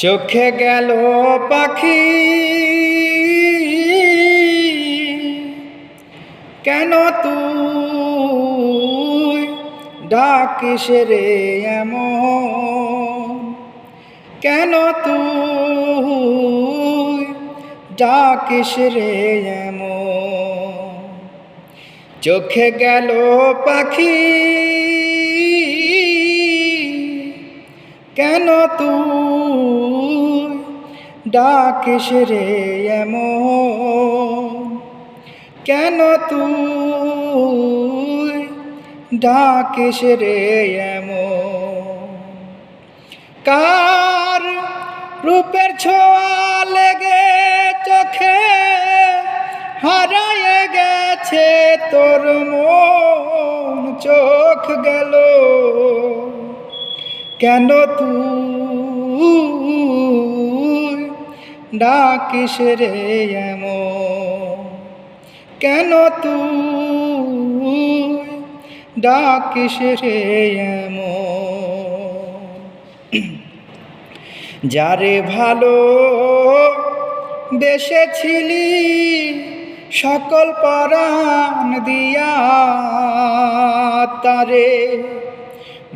চোখে গেল পাখি কেন তুই ডাকিস রে এমন, কেন তুই ডাকিস রে এমন। চোখে গেল পাখি কেন তুই ডাকিস রে এমন, কেন তুই ডাকিস রে এমন। কার রূপের ছোঁয়া লেগে চোখে হারায়ে গেছে তোর মন, চোখ গেল কেন তুই ডাকিস রে এমন, কেন তুই ডাকিস রে এমন। যারে ভালো বেসেছিলি সকল পরাণ দিয়া, তারে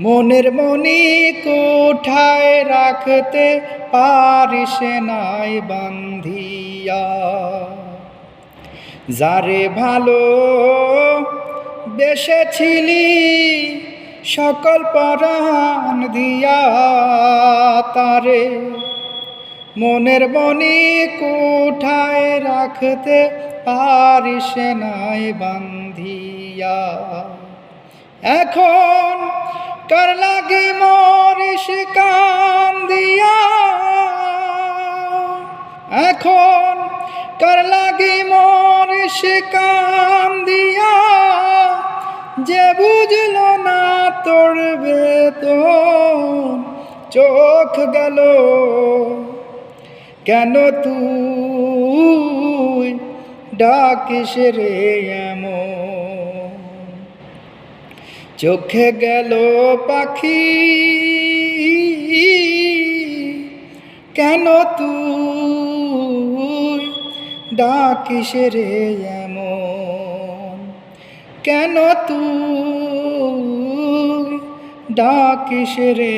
মনের মনি কোঠায় রাখতে পারিস নাই বান্ধিয়া। যারে ভালো বেসেছিলি সকল পরাণ দিয়া, তারে মনের মনি কোঠায় রাখতে পারিস নাই বান্ধিয়া। এখন কার লাগি মরিস কান্দিয়া, এখন কার লাগি মরিস কান্দিয়া। যে বুঝল না তোর বেদন, চোখ গেল কেন তুই ডাকিস রে এমন। চোখে গেল পাখি কেন তুই ডাকিস রে এমন, কেন তুই ডাকিস রে।